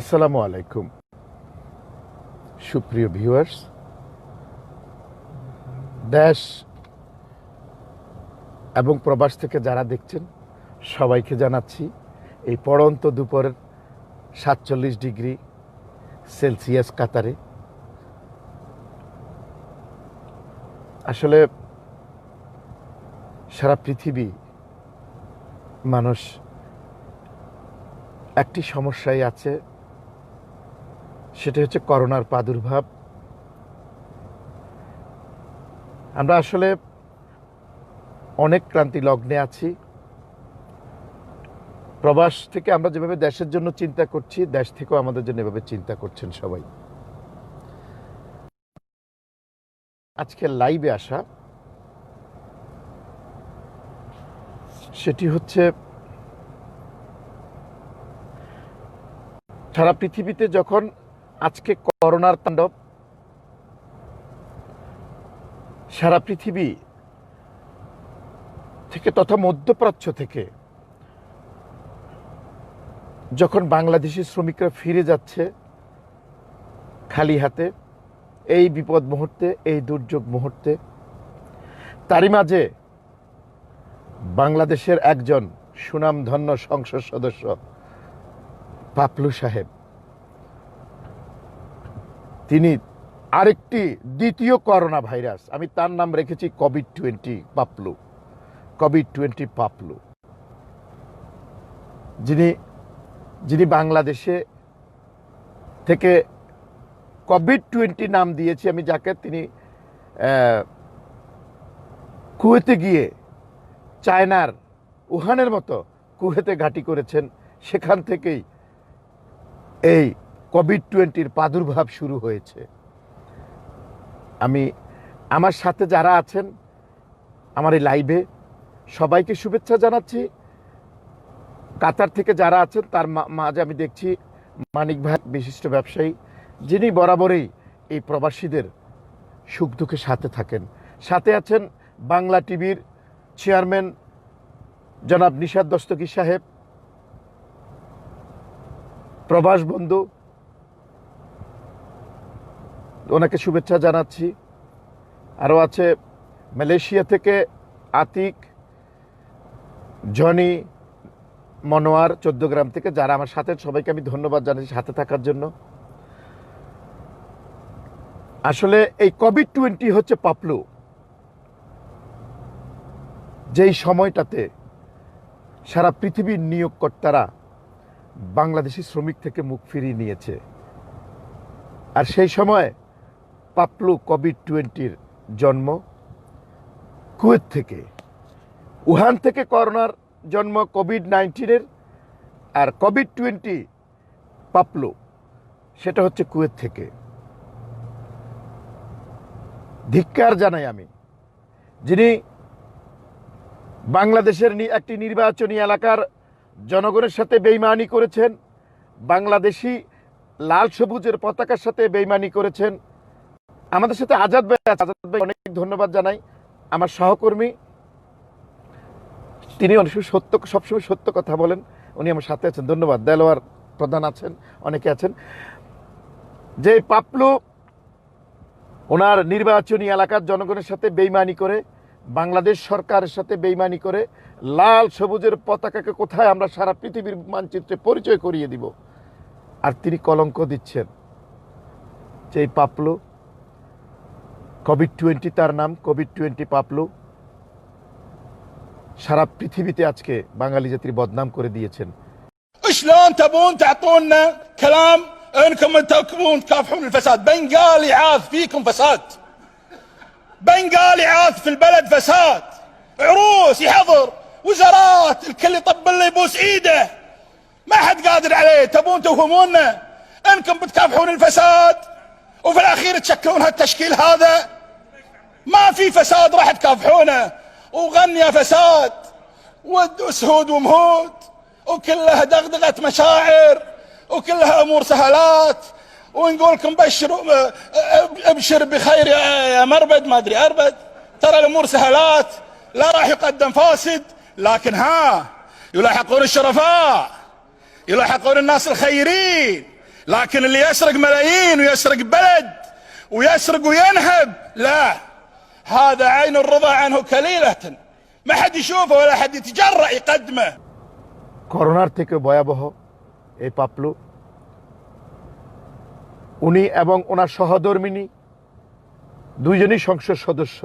আসসালামু আলাইকুম সুপ্রিয় ভিউয়ার্স, দেশ এবং প্রবাস থেকে যারা দেখছেন সবাইকে জানাচ্ছি এই পড়ন্ত দুপুরের ৪৭ ডিগ্রি সেলসিয়াস কাতারে। আসলে সারা পৃথিবী মানুষ একটি সমস্যায় আছে, সেটা হচ্ছে করোনার প্রাদুর্ভাব। আমরা আসলে অনেক ক্রান্তি লগ্নে আছি। প্রবাস থেকে আমরা যেভাবে দেশের জন্য চিন্তা করছি, দেশ থেকেও আমাদের জন্য এভাবে চিন্তা করছেন সবাই। আজকে লাইভে আসা সেটি হচ্ছে সারা পৃথিবীতে যখন আজকে করোনার তাণ্ডব, সারা পৃথিবী থেকে তথা মধ্যপ্রাচ্য থেকে যখন বাংলাদেশি শ্রমিকরা ফিরে যাচ্ছে খালি হাতে এই বিপদ মুহূর্তে, এই দুর্যোগ মুহূর্তে, তারই মাঝে বাংলাদেশের একজন সুনামধন্য সংসদ সদস্য পাপলু সাহেব, তিনি আরেকটি দ্বিতীয় করোনা ভাইরাস, আমি তার নাম রেখেছি কোভিড-20 পাপলু, কোভিড-20 পাপলু, যিনি বাংলাদেশে থেকে কোভিড-20 নাম দিয়েছি আমি যাকে, তিনি কুয়েতে গিয়ে চায়নার উহানের মতো কুয়েতে ঘাঁটি করেছেন। সেখান থেকেই এই কোভিড-20 প্রাদুর্ভাব শুরু হয়েছে। আমি আমার সাথে যারা আছেন আমার এই লাইভে সবাইকে শুভেচ্ছা জানাচ্ছি। কাতার থেকে যারা আছেন তার মাঝে আমি দেখছি মানিক ভাই, বিশিষ্ট ব্যবসায়ী, যিনি বরাবরই এই প্রবাসীদের সুখ দুঃখের সাথে থাকেন। সাথে আছেন বাংলা টিভির চেয়ারম্যান জনাব নিশাত দস্তগীর সাহেব, প্রবাস বন্ধু, ওনাকে শুভেচ্ছা জানাচ্ছি। আরও আছে মালয়েশিয়া থেকে আতিক, জনি, মনোয়ার, 14 গ্রাম থেকে যারা আমার সাথে, সবাইকে আমি ধন্যবাদ জানাচ্ছি সাথে থাকার জন্য। আসলে এই কোভিড-20 হচ্ছে পাপলু, যেই সময়টাতে সারা পৃথিবীর নিয়োগকর্তারা বাংলাদেশি শ্রমিক থেকে মুখ ফিরিয়ে নিয়েছে। আর সেই সময় পাপলু কোভিড-20 জন্ম কুয়েত থেকে, উহান থেকে করোনার জন্ম কোভিড-19, আর কোভিড-20 পাপলু সেটা হচ্ছে কুয়েত থেকে। ধিক্কার জানাই আমি, যিনি বাংলাদেশের একটি নির্বাচনী এলাকার জনগণের সাথে বেইমানি করেছেন, বাংলাদেশি লাল সবুজের পতাকার সাথে বেইমানি করেছেন। আমাদের সাথে আজাদ ভাই আছে, আজাদ ভাই অনেক ধন্যবাদ জানাই, আমার সহকর্মী, তিনি অনেক সবসময় সত্য কথা বলেন, উনি আমার সাথে আছেন, ধন্যবাদ। দেলোয়ার প্রধান আছেন, অনেকে আছেন। যে পাপলু ওনার নির্বাচনী এলাকার জনগণের সাথে বেইমানি করে, বাংলাদেশ সরকারের সাথে বেইমানি করে, লাল সবুজের পতাকাকে কোথায় আমরা সারা পৃথিবীর মানচিত্রে পরিচয় করিয়ে দিব, আর তিনি কলঙ্ক দিচ্ছেন। যে পাপলু কোভিড-20, তার নাম কোভিড-20 পাপলু, সারা পৃথিবীতে আজকে বাঙালি জাতির বদনাম করে দিয়েছেন। شلون تبون تعطونا كلام انكم تكبون تكافحون الفساد؟ بنغالي عاث فيكم فساد، بنغالي عاث في البلد فساد، عروس يحضر، وزارات الكل يطبل له يبوس ايده، ما حد قادر عليه. تبون توهمونا انكم بتكافحون الفساد وفي الاخير تشكلون هالتشكيل هذا؟ ما في فساد راح تكافحونه، وغنية فساد وسهود ومهود وكلها دغدغة مشاعر وكلها امور سهلات، ونقول لكم بشروا ابشر بخير يا مربد، ما ادري اربد، ترى الامور سهلات، لا راح يقدم فاسد، لكن يلاحقون الشرفاء، يلاحقون الناس الخيرين، لكن اللي يسرق ملايين ويسرق بلد ويسرق وينهب، لا، هذا عين الرضا عنه كليلة، ما حد يشوفه ولا حد يتجرأ يقدمه. করোনার থেকে ভয়াবহ এই পাপলু, উনি এবং ওনার সহধর্মিনী দুইজনই সংসদ সদস্য।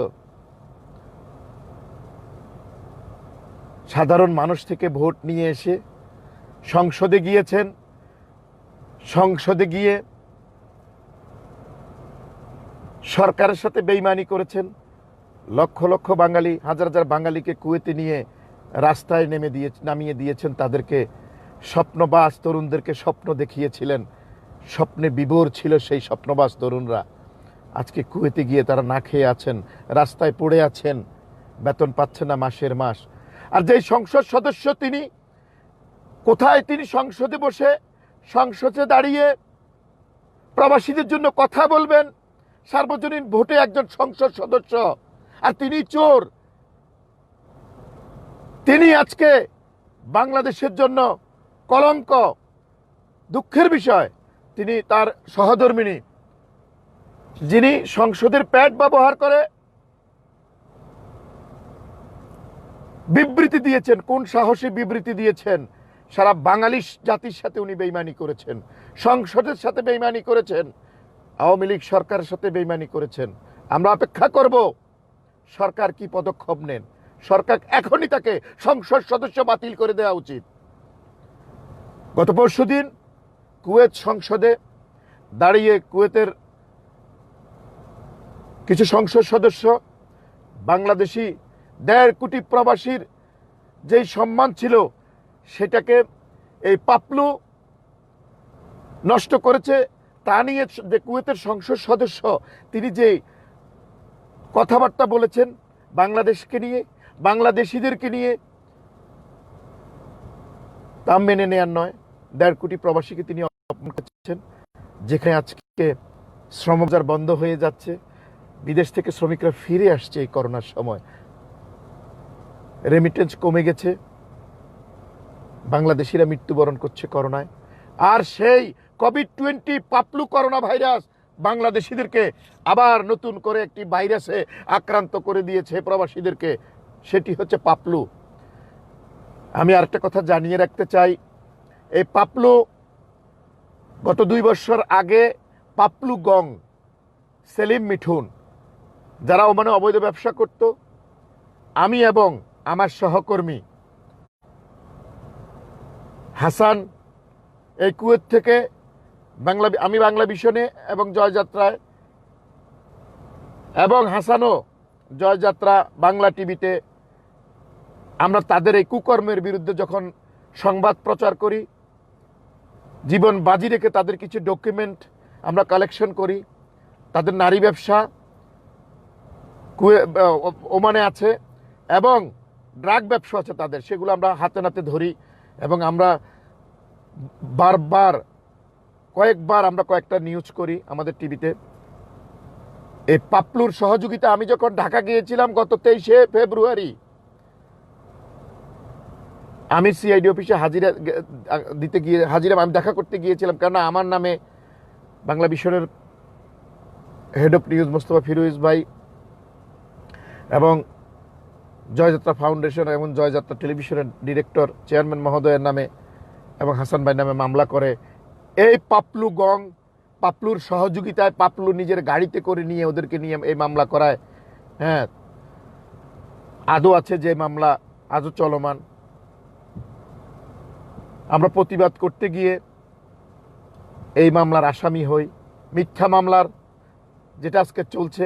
সাধারণ মানুষ থেকে ভোট নিয়ে এসে সংসদে গিয়েছেন। সংসদে গিয়ে সরকারের সাথে বেইমানি করেছেন। লক্ষ লক্ষ বাঙালি, হাজার হাজার বাঙালিকে কুয়েতে নিয়ে রাস্তায় নামিয়ে দিয়েছেন। তাদেরকে স্বপ্নবাজ তরুণদেরকে স্বপ্ন দেখিয়েছিলেন। স্বপ্নে বিভোর ছিল সেই স্বপ্নবাজ তরুণরা। আজকে কুয়েতে গিয়ে তারা না খেয়ে আছেন, রাস্তায় পড়ে আছেন, বেতন পাচ্ছেন না মাসের মাস। আর যেই সংসদ সদস্য তিনি কোথায়, তিনি সংসদে বসে সংসদে দাঁড়িয়ে প্রবাসীদের জন্য কথা বলবেন। সার্বজনীন ভোটে একজন সংসদ সদস্য, আর তিনি চোর। তিনি আজকে বাংলাদেশের জন্য কলঙ্ক। দুঃখের বিষয়, তিনি তার সহধর্মিনী যিনি সংসদের প্যাড ব্যবহার করে বিবৃতি দিয়েছেন, কোন সাহসী বিবৃতি দিয়েছেন। সারা বাঙালি জাতির সাথে উনি বেইমানি করেছেন, সংসদের সাথে বেইমানি করেছেন, আওয়ামী লীগ সরকারের সাথে বেইমানি করেছেন। আমরা অপেক্ষা করব সরকার কি পদক্ষেপ নেন। সরকার এখনই তাকে সংসদ সদস্য বাতিল করে দেওয়া উচিত। গত পরশুদিন কুয়েত সংসদে দাঁড়িয়ে কুয়েতের কিছু সংসদ সদস্য বাংলাদেশি 1.5 কোটি প্রবাসীর যেই সম্মান ছিল সেটাকে এই পাপলু নষ্ট করেছে। তা নিয়ে যে কুয়েতের সংসদ সদস্য তিনি যে কথাবার্তা বলেছেন বাংলাদেশকে নিয়ে, বাংলাদেশিদেরকে নিয়ে, তা মেনে নেয়ার নয়। 1.5 কোটি প্রবাসীকে তিনি অপমান করেছেন। যেখানে আজকে শ্রমবাজার বন্ধ হয়ে যাচ্ছে, বিদেশ থেকে শ্রমিকরা ফিরে আসছে এই করোনার সময়, রেমিটেন্স কমে গেছে, বাংলাদেশিরা মৃত্যুবরণ করছে করোনায়। আর সেই কোভিড-20 পাপলু করোনা ভাইরাস বাংলাদেশিদেরকে আবার নতুন করে একটি ভাইরাসে আক্রান্ত করে দিয়েছে প্রবাসীদেরকে, সেটি হচ্ছে পাপলু। আমি আরেকটা কথা জানিয়ে রাখতে চাই, এই পাপলু গত 2 বছর আগে পাপলু গং, সেলিম মিঠুন, যারা ওমানে অবৈধ ব্যবসা করত, আমি এবং আমার সহকর্মী হাসান এই কুয়েত থেকে আমি বাংলা ভিশনে এবং জয়যাত্রায়, এবং হাসানও জয়যাত্রা বাংলা টিভিতে, আমরা তাদের এই কুকর্মের বিরুদ্ধে যখন সংবাদ প্রচার করি, জীবন বাজি রেখে তাদের কিছু ডকুমেন্ট আমরা কালেকশন করি। তাদের নারী ব্যবসা ওমানে আছে এবং ড্রাগ ব্যবসা আছে তাদের, সেগুলো আমরা হাতে নাতে ধরি। এবং আমরা কয়েকবার আমরা কয়েকটা নিউজ করি আমাদের টিভিতে। এই পাপলুর সহযোগিতা, আমি যখন ঢাকা গিয়েছিলাম গত 23শে ফেব্রুয়ারি, আমি সিআইডি অফিসে আমি দেখা করতে গিয়েছিলাম, কেননা আমার নামে বাংলা ভিশনের head of news Mostafa Firoz ভাই এবং জয়যাত্রা ফাউন্ডেশন এবং জয়যাত্রা টেলিভিশনের ডিরেক্টর চেয়ারম্যান মহোদয়ের নামে এবং হাসান ভাইয়ের নামে মামলা করে। এই পাপলু গং, পাপলুর সহযোগিতায় পাপলু নিজের গাড়িতে করে নিয়ে ওদেরকে নিয়ে এই মামলা করায়। হ্যাঁ, আদৌ আছে যে মামলা, আজও চলমান। আমরা প্রতিবাদ করতে গিয়ে এই মামলার আসামি হই, মিথ্যা মামলার যেটা আজকে চলছে।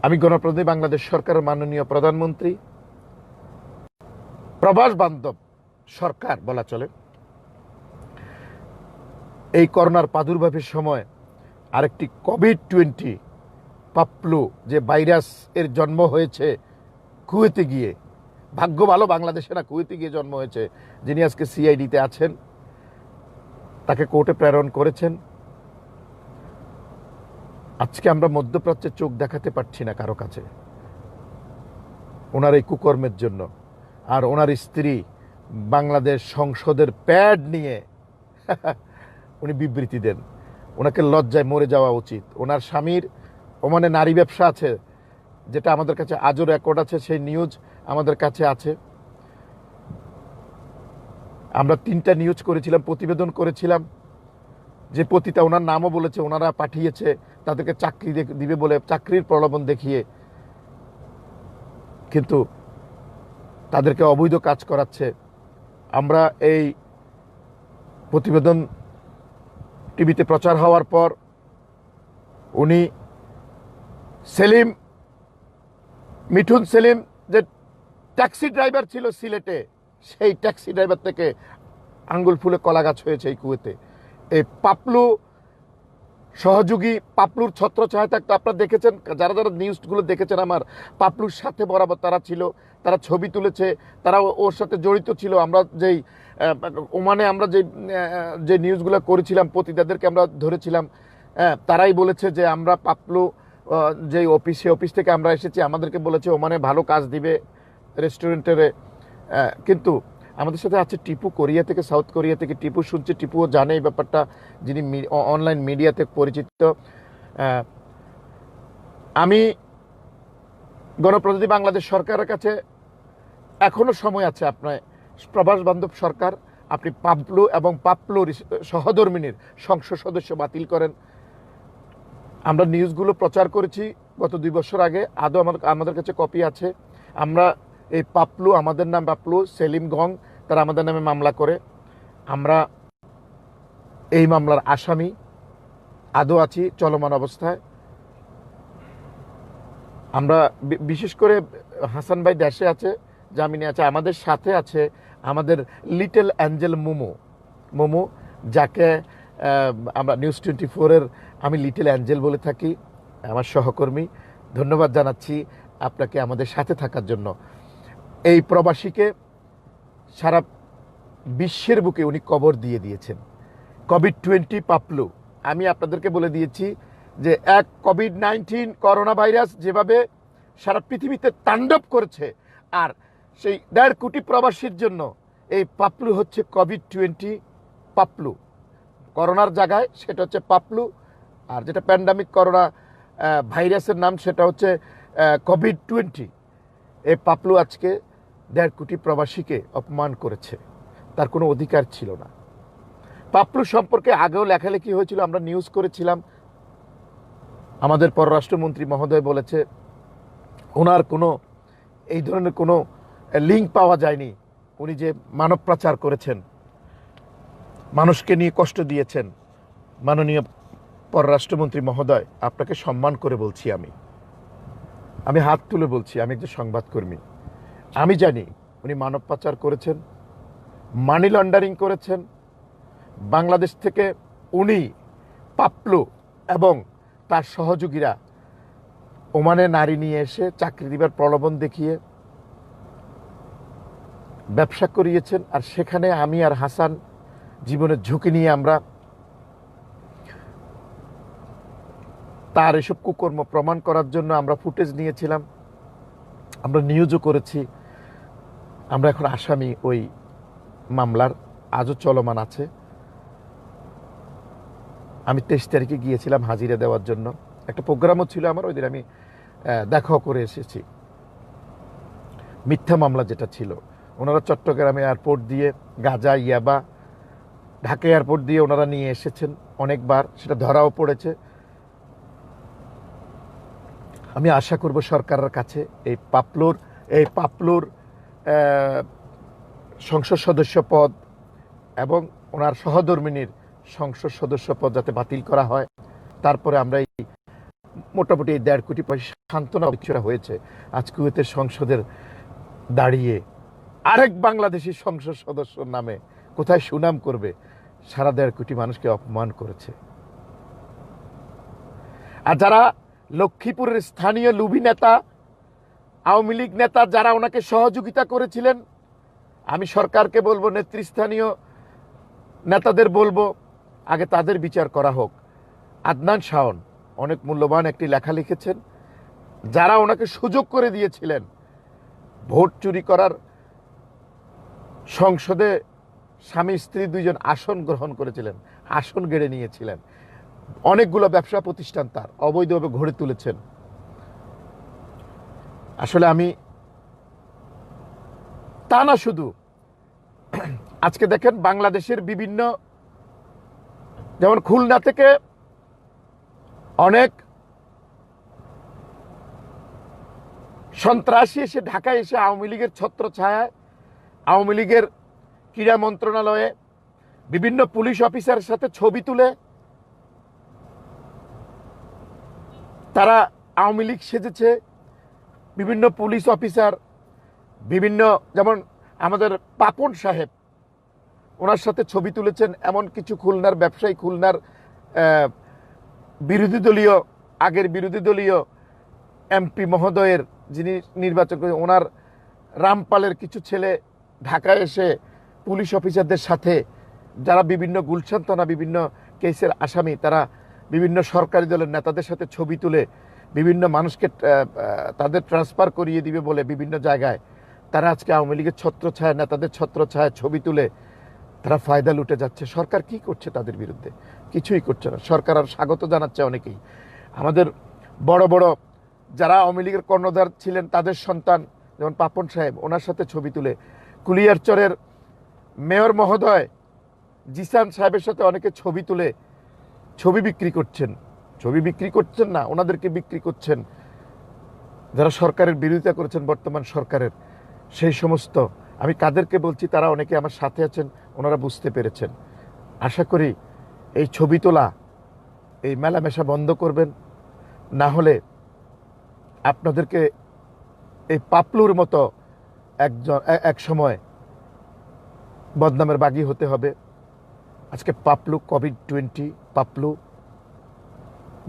আমি গণপ্রজাতন্ত্রী বাংলাদেশ সরকারের মাননীয় প্রধানমন্ত্রী, প্রবাস বান্ধব সরকার বলা চলে, এই করোনার প্রাদুর্ভাবের সময় আরেকটি কোভিড-20 পাপলু যে ভাইরাস এর জন্ম হয়েছে কুয়েতে গিয়ে, ভাগ্য ভালো বাংলাদেশে না, কুয়েতে গিয়ে জন্ম হয়েছে, যিনি আজকে সিআইডিতে আছেন, তাকে কোর্টে প্রেরণ করেছেন। আজকে আমরা মধ্যপ্রাচ্যে চোখ দেখাতে পারছি না কারো কাছে ওনার এই কুকর্মের জন্য। আর ওনার স্ত্রী বাংলাদেশ সংসদের প্যাড নিয়ে উনি বিবৃতি দেন। ওনাকে লজ্জায় মরে যাওয়া উচিত। ওনার স্বামীর ওমানে নারী ব্যবসা আছে, যেটা আমাদের কাছে আজও রেকর্ড আছে, সেই নিউজ আমাদের কাছে আছে। আমরা 3টা নিউজ করেছিলাম, প্রতিবেদন করেছিলাম, যে পতিতা ওনার নামও বলেছে, ওনারা পাঠিয়েছে তাদেরকে চাকরি দিবে বলে, চাকরির প্রলোভন দেখিয়ে, কিন্তু তাদেরকে অবৈধ কাজ করাচ্ছে। আমরা এই প্রতিবেদন টিভিতে প্রচার হওয়ার পর উনি সেলিম, মিঠুন সেলিম যে ট্যাক্সি ড্রাইভার ছিল সিলেটে, সেই ট্যাক্সি ড্রাইভার থেকে আঙ্গুল ফুলে কলা গাছ হয়েছে এই কুয়েতে। এই পাপলু সহযোগী, পাপলুর ছত্রছায়া থাকতো। আপনারা দেখেছেন, যারা যারা নিউজগুলো দেখেছেন আমার, পাপলুর সাথে বরাবর তারা ছিল, তারা ছবি তুলেছে, তারা ওর সাথে জড়িত ছিল। আমরা যেই ওমানে আমরা যে নিউজগুলো করেছিলাম, পতিতাদেরকে আমরা ধরেছিলাম, তারাই বলেছে যে আমরা পাপলু যে অফিস থেকে আমরা এসেছি, আমাদেরকে বলেছে ওমানে ভালো কাজ দিবে রেস্টুরেন্টের। কিন্তু আমাদের সাথে আছে টিপু, কোরিয়া থেকে, সাউথ কোরিয়া থেকে। টিপু শুনছে, টিপুও জানে এই ব্যাপারটা, যিনি অনলাইন মিডিয়াতে পরিচিত। আমি গণপ্রজাতন্ত্রী বাংলাদেশ সরকারের কাছে এখনো সময় আছে, আপনার প্রবাস বান্ধব সরকার, আপনি পাপলু এবং পাপলুর সহধর্মিনীর সংসদ সদস্য বাতিল করেন। আমরা নিউজগুলো প্রচার করেছি গত 2 বছর আগে, আদৌ আমাদের কাছে কপি আছে। আমরা এই পাপলু, আমাদের নাম পাপলু, সেলিম গং, তারা আমাদের নামে মামলা করে, আমরা এই মামলার আসামি আদৌ আছি চলমান অবস্থায়। আমরা বিশেষ করে হাসান ভাই দেশে আছে, জামিনে আছে, আমাদের সাথে আছে আমাদের লিটল অ্যাঞ্জেল মোমো, যাকে আমরা নিউজ 24-এর আমি লিটল অ্যাঞ্জেল বলে থাকি, আমার সহকর্মী। ধন্যবাদ জানাচ্ছি আপনাকে আমাদের সাথে থাকার জন্য। এই প্রবাসীকে সারা বিশ্বের বুকে উনি কবর দিয়ে দিয়েছেন। কোভিড-20 পাপলু, আমি আপনাদেরকে বলে দিয়েছি যে কোভিড-19 করোনা ভাইরাস যেভাবে সারা পৃথিবীতে তাণ্ডব করেছে, আর সেই 1.5 কোটি প্রবাসীর জন্য এই পাপলু হচ্ছে কোভিড-20 পাপলু। করোনার জায়গায় সেটা হচ্ছে পাপলু, আর যেটা প্যান্ডামিক করোনা ভাইরাসের নাম সেটা হচ্ছে কোভিড-20। এই পাপলু আজকে 1.5 কোটি প্রবাসীকে অপমান করেছে, তার কোনো অধিকার ছিল না। পাপলু সম্পর্কে আগেও লেখালেখি হয়েছিল, আমরা নিউজ করেছিলাম। আমাদের পররাষ্ট্রমন্ত্রী মহোদয় বলেছে ওনার কোনো এই ধরনের কোনো লিঙ্ক পাওয়া যায়নি। উনি যে মানব পাচার করেছেন, মানুষকে নিয়ে কষ্ট দিয়েছেন, মাননীয় পররাষ্ট্রমন্ত্রী মহোদয়, আপনাকে সম্মান করে বলছি, আমি হাত তুলে বলছি, আমি একজন সংবাদকর্মী। আমি জানি উনি মানব পাচার করেছেন, মানি লন্ডারিং করেছেন। বাংলাদেশ থেকে উনি, পাপলু এবং তার সহযোগীরা ওমানে নারী নিয়ে এসে চাকরি দিবার প্রলোভন দেখিয়ে ব্যবসা করিয়েছেন। আর সেখানে আমি আর হাসান জীবনের ঝুঁকি নিয়ে আমরা তার এসব কুকর্ম প্রমাণ করার জন্য আমরা ফুটেজ নিয়েছিলাম, আমরা নিউজও করেছি। আমরা এখন আসামি ওই মামলার, আজও চলমান আছে। আমি 23 তারিখে গিয়েছিলাম হাজিরা দেওয়ার জন্য, একটা প্রোগ্রামও ছিল আমার, ওই দিন আমি দেখাও করে এসেছি। মিথ্যা মামলা যেটা ছিল, ওনারা চট্টগ্রামে এয়ারপোর্ট দিয়ে গাঁজা, ইয়াবা, ঢাকা এয়ারপোর্ট দিয়ে ওনারা নিয়ে এসেছেন অনেকবার, সেটা ধরাও পড়েছে। আমি আশা করব সরকারের কাছে এই পাপলুর সংসদ সদস্য পদ এবং ওনার সহধর্মিনীর সংসদ সদস্য পদ যাতে বাতিল করা হয়। তারপরে আমরা এই মোটামুটি 1.5 কোটি সান্ত্বনা বিচ্ছুরা হয়েছে। আজ কুয়েতের সংসদের দাঁড়িয়ে আরেক বাংলাদেশি সংসদ সদস্যর নামে কোথায় সুনাম করবে? সারা 1.5 কোটি মানুষকে অপমান করেছে। আর যারা লক্ষ্মীপুরের স্থানীয় লুবি নেতা, আওয়ামী লীগ নেতা, যারা ওনাকে সহযোগিতা করেছিলেন, আমি সরকারকে বলবো, নেতৃস্থানীয় নেতাদের বলবো, আগে তাদের বিচার করা হোক। আদনান শাওন অনেক মূল্যবান একটি লেখা লিখেছেন, যারা ওনাকে সুযোগ করে দিয়েছিলেন ভোট চুরি করার, সংসদে স্বামী স্ত্রী দুইজন আসন গ্রহণ করেছিলেন, আসন গেড়ে নিয়েছিলেন, অনেকগুলো ব্যবসা প্রতিষ্ঠান তার অবৈধভাবে গড়ে তুলেছেন। আসলে আমি তা না, শুধু আজকে দেখেন বাংলাদেশের বিভিন্ন, যেমন খুলনা থেকে অনেক সন্ত্রাসী এসে ঢাকায় এসে আওয়ামী লীগের ছত্রছায়ায়, আওয়ামী লীগের ক্রীড়া মন্ত্রণালয়ে বিভিন্ন পুলিশ অফিসারের সাথে ছবি তুলে তারা আওয়ামী লীগ সেজেছে। বিভিন্ন পুলিশ অফিসার, বিভিন্ন, যেমন আমাদের পাপন সাহেব, ওনার সাথে ছবি তুলেছেন। এমন কিছু খুলনার ব্যবসায়ী, খুলনার বিরোধী দলীয়, আগের বিরোধী দলীয় এমপি মহোদয়ের, যিনি নির্বাচন করেন, ওনার রামপালের কিছু ছেলে ঢাকায় এসে পুলিশ অফিসারদের সাথে, যারা বিভিন্ন গুলশান থানা বিভিন্ন কেসের আসামি, তারা বিভিন্ন সরকারি দলের নেতাদের সাথে ছবি তুলে বিভিন্ন মানুষকে তাদের ট্রান্সফার করিয়ে দিবে বলে বিভিন্ন জায়গায় তারা আজকে আওয়ামী লীগের ছত্রছায়া, নেতাদের ছত্রছায়া ছবি তুলে তারা ফায়দা লুটে যাচ্ছে। সরকার কি করছে তাদের বিরুদ্ধে? কিছুই করছে না। সরকার আর স্বাগত জানাচ্ছে অনেকেই। আমাদের বড় বড় যারা আওয়ামী লীগের কর্ণধার ছিলেন তাদের সন্তান, যেমন পাপন সাহেব, ওনার সাথে ছবি তুলে, কুলিয়ারচরের মেয়র মহোদয় জিসান সাহেবের সাথে অনেকে ছবি তুলে ছবি বিক্রি করছেন। ছবি বিক্রি করছেন না, ওনাদেরকে বিক্রি করছেন যারা সরকারের বিরোধিতা করেছেন, বর্তমান সরকারের। সেই সমস্ত, আমি কাদেরকে বলছি তারা অনেকে আমার সাথে আছেন, ওনারা বুঝতে পেরেছেন। আশা করি এই ছবি তোলা, এই মেলামেশা বন্ধ করবেন, না হলে আপনাদেরকে এই পাপলুর মতো এক সময় বদনামের বাগী হতে হবে। আজকে পাপলু, কোভিড-20 পাপলু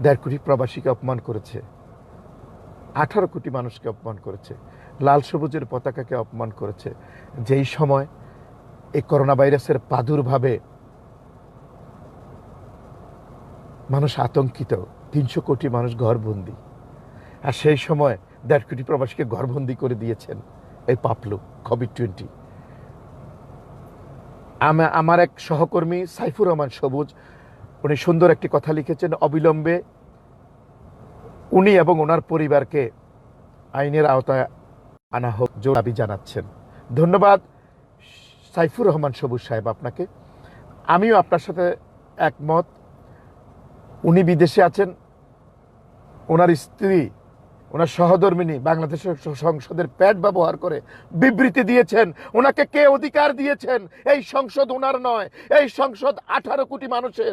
1.5 কোটি প্রবাসীকে অপমান করেছে, 18 কোটি মানুষকে অপমান করেছে, লাল সবুজের পতাকাকে অপমান করেছে। যেই সময় এই করোনা ভাইরাসের প্রাদুর্ভাবে মানুষ আতঙ্কিত, 300 কোটি মানুষ ঘরবন্দি, আর সেই সময় 1.5 কোটি প্রবাসীকে ঘরবন্দি করে দিয়েছেন এই পাপলু কোভিড-20। আমার এক সহকর্মী সাইফুর রহমান সবুজ, উনি সুন্দর একটি কথা লিখেছেন, অবিলম্বে উনি এবং ওনার পরিবারকে আইনের আওতায় আনা হোক, জোর দাবি জানাচ্ছেন। ধন্যবাদ সাইফুর রহমান সবুজ সাহেব আপনাকে। আমিও আপনার সাথে একমত। উনি বিদেশে আছেন, ওনার স্ত্রী, ওনার সহধর্মিনী বাংলাদেশের সংসদের প্যাড ব্যবহার করে বিবৃতি দিয়েছেন। ওনাকে কে অধিকার দিয়েছেন? এই সংসদ ওনার নয়, এই সংসদ 18 কোটি মানুষের,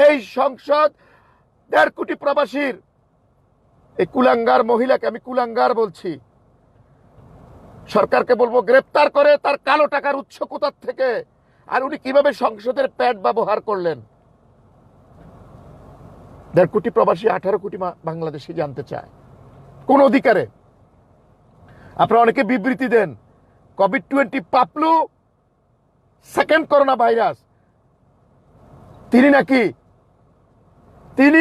এই সংসদ 1.5 কোটি প্রবাসীর। এই কুলাঙ্গার মহিলাকে আমি কুলাঙ্গার বলছি। সরকারকে বলবো গ্রেপ্তার করে তার কালো টাকার উৎস কোথা থেকে, আর উনি কিভাবে সংসদের প্যাড ব্যবহার করলেন। 1.5 কোটি প্রবাসী, 18 কোটি বাংলাদেশি জানতে চায় কোন অধিকারে। আপনারা অনেকে বিবৃতি দেন কোভিড-20 পাপলু সেকেন্ড করোনা ভাইরাস, তিনি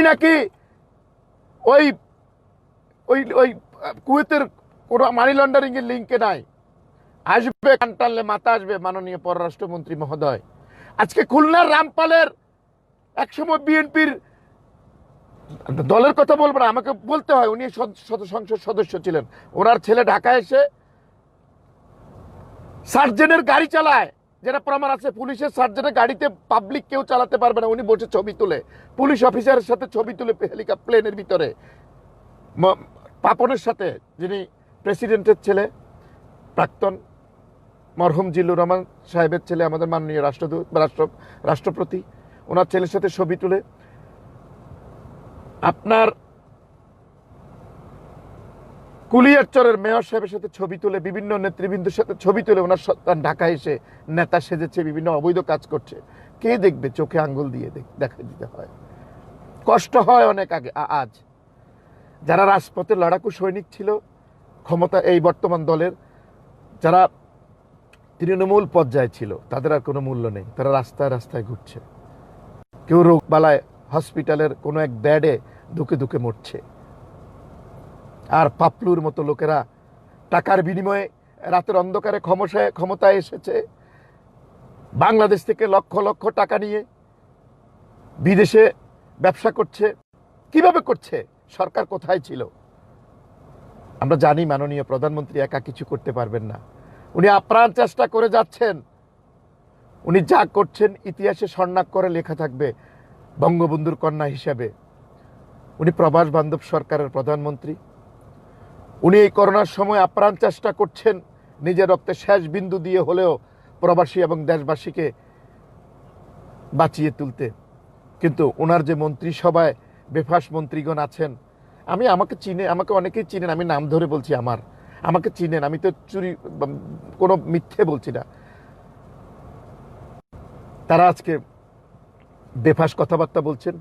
নাকি ওই ওই ওই কুয়েতের কোন মানি লন্ডারিং এর লিঙ্কে নাই। আসবে কান টানলে মাথা আসবে মাননীয় পররাষ্ট্রমন্ত্রী মহোদয়। আজকে খুলনার রামপালের একসময় বিএনপির দলের কথা বলবো না, আমাকে বলতে হয়, উনি সংসদ সদস্য ছিলেন। ওনার ছেলে ঢাকায় এসে সার্জেনের গাড়ি চালায়, যেটা প্রমাণ আছে। পুলিশের সার্জেনের গাড়িতে পাবলিক কেউ চালাতে পারবে না, উনি বসে ছবি তুলে, পুলিশ অফিসারের সাথে ছবি তুলে হেলিকপ্টার প্লেনের ভিতরে, পাপনের সাথে, যিনি প্রেসিডেন্টের ছেলে, প্রাক্তন মরহুম জিল্লুর রহমান সাহেবের ছেলে, আমাদের মাননীয় রাষ্ট্রপতি, ওনার ছেলের সাথে ছবি তুলে, আপনার কুলিয়ারচরের মেয়র সাহেবের সাথে ছবি তুলে, বিভিন্ন নেতৃবৃন্দের সাথে ছবি তুলে, ওনার সন্তান ঢাকায় এসে নেতা সেজেছে, বিভিন্ন অবৈধ কাজ করছে। কে দেখবে? চোখে আঙ্গুল দিয়ে দেখা দিতে হয়, কষ্ট হয় অনেক। আগে আজ যারা রাজপথে লড়াকু সৈনিক ছিল, ক্ষমতা এই বর্তমান দলের যারা তৃণমূল পর্যায়ে ছিল, তাদের আর কোনো মূল্য নেই। তারা রাস্তায় রাস্তায় ঘুরছে, কেউ রোগ বালায় হসপিটালের কোনো এক বেডে ধুকে ধুকে মরছে। আর পাপলুর মতো লোকেরা টাকার বিনিময়ে রাতের অন্ধকারে ক্ষমতায় এসেছে, বাংলাদেশ থেকে লক্ষ লক্ষ টাকা নিয়ে বিদেশে ব্যবসা করছে। কিভাবে করছে? সরকার কোথায় ছিল? আমরা জানি মাননীয় প্রধানমন্ত্রী একা কিছু করতে পারবেন না। উনি আপ্রাণ চেষ্টা করে যাচ্ছেন। উনি যা করছেন ইতিহাসে স্বর্ণাক্ষরে লেখা থাকবে বঙ্গবন্ধুর কন্যা হিসাবে। উনি প্রবাস বান্ধব সরকারের প্রধানমন্ত্রী। উনি এই করোনার সময় আপ্রাণ চেষ্টা করছেন নিজের রক্তে শেষ বিন্দু দিয়ে হলেও প্রবাসী এবং দেশবাসীকে বাঁচিয়ে তুলতে। কিন্তু ওনার যে মন্ত্রিসভায় বেফাস মন্ত্রীগণ আছেন, আমাকে অনেকেই চিনেন, আমি নাম ধরে বলছি, আমাকে চিনেন, আমি তো কোনো মিথ্যে বলছি না। তারা আজকে বেফাস কথাবার্তা বলছেন।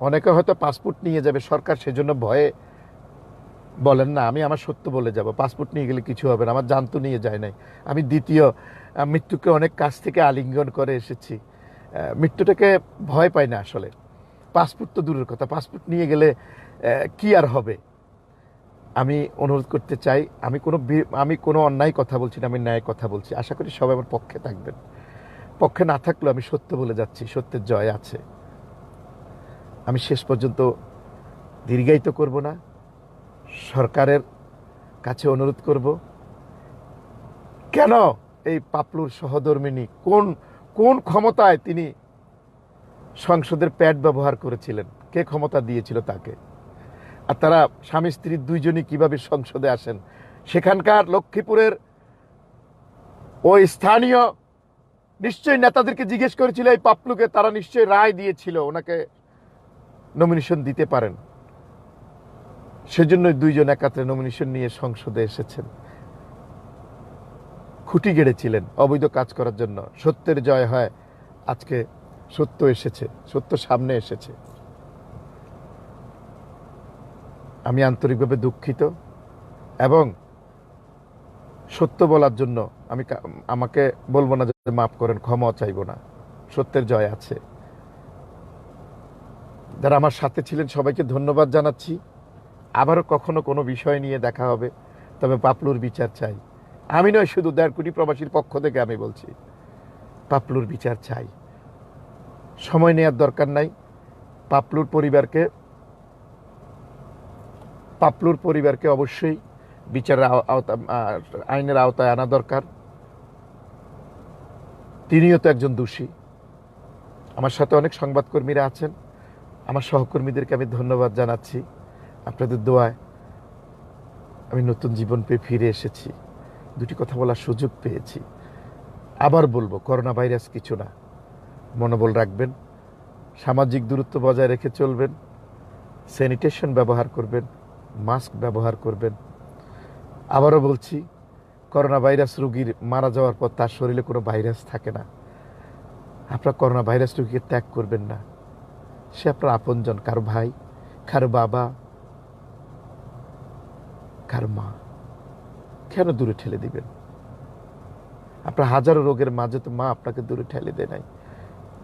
অনেকে হয়তো পাসপোর্ট নিয়ে যাবে সরকার, সেজন্য ভয়ে বলেন না। আমি আমার সত্য বলে যাব, পাসপোর্ট নিয়ে গেলে কিছু হবে না, আমার জান তো নিয়ে যায় নাই। আমি দ্বিতীয় মৃত্যুকে অনেক কাছ থেকে আলিঙ্গন করে এসেছি। মৃত্যুটাকে ভয় পাই না আসলে। পাসপোর্ট তো দূরের কথা, পাসপোর্ট নিয়ে গেলে কি আর হবে। আমি অনুরোধ করতে চাই, আমি কোনো অন্যায় কথা বলছি না, আমি ন্যায় কথা বলছি। আশা করি সবাই আমার পক্ষে থাকবেন। পক্ষে না থাকলেও আমি সত্য বলে যাচ্ছি, সত্যের জয় আছে। আমি শেষ পর্যন্ত দীর্ঘায়িত করব না। সরকারের কাছে অনুরোধ করব, কেন এই পাপলুর সহধর্মিণী কোন ক্ষমতায় তিনি সংসদের প্যাড ব্যবহার করেছিলেন? কে ক্ষমতা দিয়েছিল তাকে? আর তারা স্বামী স্ত্রী দুইজনই কিভাবে সংসদে আসেন? সেখানকার লক্ষ্মীপুরের ওই স্থানীয় নিশ্চয়ই নেতাদেরকে জিজ্ঞেস করেছিল এই পাপলুকে, তারা নিশ্চয়ই রায় দিয়েছিল ওনাকে নমিনেশন দিতে পারেন। সেজন্য দুইজন একাত্রে নমিনেশন নিয়ে সংসদে এসেছেন। খুঁটি গেড়েছিলেন অবৈধ কাজ করার জন্য। সত্যের জয় হয়। আজকে সত্য এসেছে, সত্য সামনে এসেছে। আমি আন্তরিকভাবে দুঃখিত এবং সত্য বলার জন্য আমাকে বলবো না যে মাফ করেন, ক্ষমা চাইব না। সত্যের জয় আছে। যারা আমার সাথে ছিলেন সবাইকে ধন্যবাদ জানাচ্ছি। আবারও কখনো কোনো বিষয় নিয়ে দেখা হবে, তবে পাপলুর বিচার চাই। আমি নয়, শুধু 1.5 কোটি প্রবাসীর পক্ষ থেকে আমি বলছি, পাপলুর বিচার চাই। সময় নেওয়ার দরকার নাই। পাপলুর পরিবারকে অবশ্যই বিচারের আইনের আওতায় আনা দরকার। তিনিও তো একজন দোষী। আমার সাথে অনেক সংবাদকর্মীরা আছেন, আমার সহকর্মীদেরকে আমি ধন্যবাদ জানাচ্ছি। আপনাদের দোয়ায় আমি নতুন জীবন পেয়ে ফিরে এসেছি। দুটি কথা বলার সুযোগ পেয়েছি। আবার বলবো, করোনা ভাইরাস কিছু না। মনোবল রাখবেন, সামাজিক দূরত্ব বজায় রেখে চলবেন, স্যানিটেশন ব্যবহার করবেন, মাস্ক ব্যবহার করবেন। আবারও বলছি, করোনা ভাইরাস রোগীর মারা যাওয়ার পর তার শরীরে কোনো ভাইরাস থাকে না। আপনার করোনা ভাইরাস রোগীকে ত্যাগ করবেন না। সে আপনার আপনজন, কারো ভাই, কারো বাবা, কারো মা। কেন দূরে ঠেলে দিবেন? আপনার হাজারো রোগের মাঝে তো মা আপনাকে দূরে ঠেলে দেয় নাই।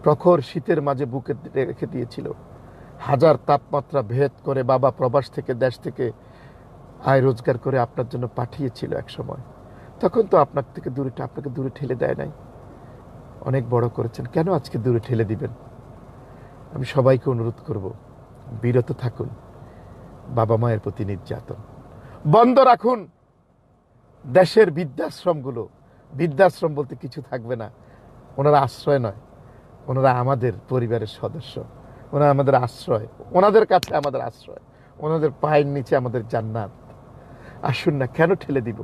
প্রখর শীতের মাঝে বুকে রেখে দিয়েছিল। হাজার তাপমাত্রা ভেদ করে বাবা প্রবাস থেকে, দেশ থেকে আয় রোজগার করে আপনার জন্য পাঠিয়েছিল এক সময়। তখন তো আপনাকে দূরে ঠেলে দেয় নাই। অনেক বড় করেছেন, কেন আজকে দূরে ঠেলে দিবেন? আমি সবাইকে অনুরোধ করব, বিরত থাকুন বাবা মায়ের প্রতি নির্যাতন বন্ধ রাখুন। দেশের বৃদ্ধাশ্রমগুলো, বৃদ্ধাশ্রম বলতে কিছু থাকবে না। ওনারা আশ্রয় নয়, ওনারা আমাদের পরিবারের সদস্য। ওনারা আমাদের আশ্রয়, ওনাদের কাছে আমাদের আশ্রয়, ওনাদের পায়ের নিচে আমাদের জান্নাত। আসুন না, কেন ঠেলে দিব?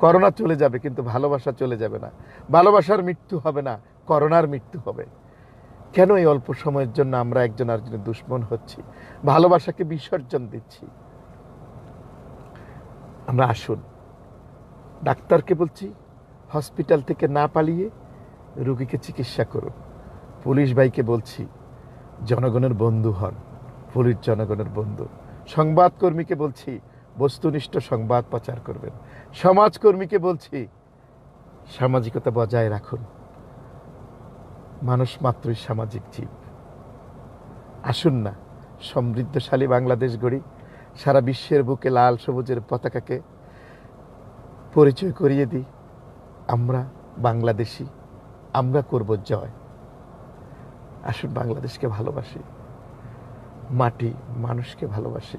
করোনা চলে যাবে, কিন্তু ভালোবাসা চলে যাবে না। ভালোবাসার মৃত্যু হবে না, করোনার মৃত্যু হবে। কেন এই অল্প সময়ের জন্য আমরা একজন আরেকজনের দুশ্মন হচ্ছি, ভালোবাসাকে বিসর্জন দিচ্ছি? আমরা আসুন, ডাক্তারকে বলছি হসপিটাল থেকে না পালিয়ে রোগীকে চিকিৎসা করুন। পুলিশ ভাইকে বলছি জনগণের বন্ধু হন, পুলিশ জনগণের বন্ধু। সংবাদকর্মীকে বলছি বস্তুনিষ্ঠ সংবাদ প্রচার করবেন। সমাজকর্মীকে বলছি সামাজিকতা বজায় রাখুন। মানুষ মাত্রই সামাজিক জীব। আসুন না, সমৃদ্ধশালী বাংলাদেশ গড়ি। সারা বিশ্বের বুকে লাল সবুজের পতাকাকে পরিচয় করিয়ে দিই, আমরা বাংলাদেশি। আমরা করব জয়। আসুন বাংলাদেশকে ভালোবাসি, মাটি মানুষকে ভালোবাসি।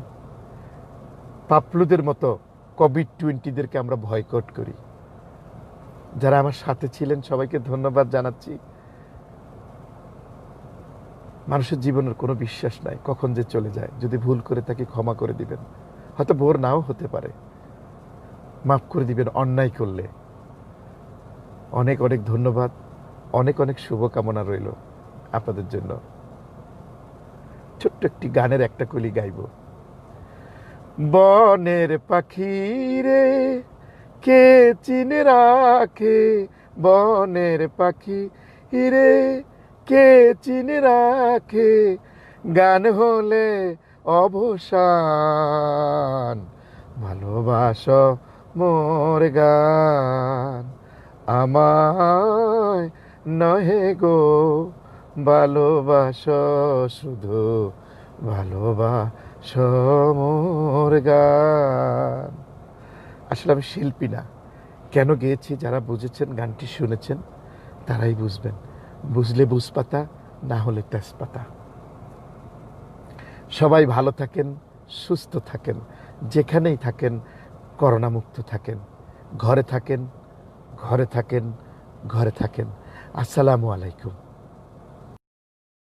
পাপলুদের মতো কোভিড-20 আমরা বয়কট করি। যারা আমার সাথে ছিলেন সবাইকে ধন্যবাদ জানাচ্ছি। মানুষের জীবনের কোনো বিশ্বাস নাই, কখন যে চলে যায়। যদি ভুল করে তাকে ক্ষমা করে দিবেন, হয়তো ভোর নাও হতে পারে, মাফ করে দিবেন অন্যায় করলে। অনেক অনেক ধন্যবাদ, অনেক অনেক শুভকামনা রইল আপনাদের জন্য। ছোট্ট একটি গানের একটা কলি গাইব। বনের পাখি রে কে চিনে রাখে, বনের পাখি রে কে চিনে রাখে, গান হলে অবসান, ভালোবাসো মোর গান, আমায় নহে গো ভালোবাসো শুধু, ভালোবাসো মোর গান। আসলে আমি শিল্পী না, কেন গেয়েছি যারা বুঝেছেন, গানটি শুনেছেন তারাই বুঝবেন। বুঝলে বুঝপাতা, না হলে তেজপাতা। সবাই ভালো থাকেন, সুস্থ থাকেন, যেখানেই থাকেন করোনা মুক্ত থাকেন, ঘরে থাকেন, ঘরে থাকেন, ঘরে থাকেন। আসসালামু আলাইকুম।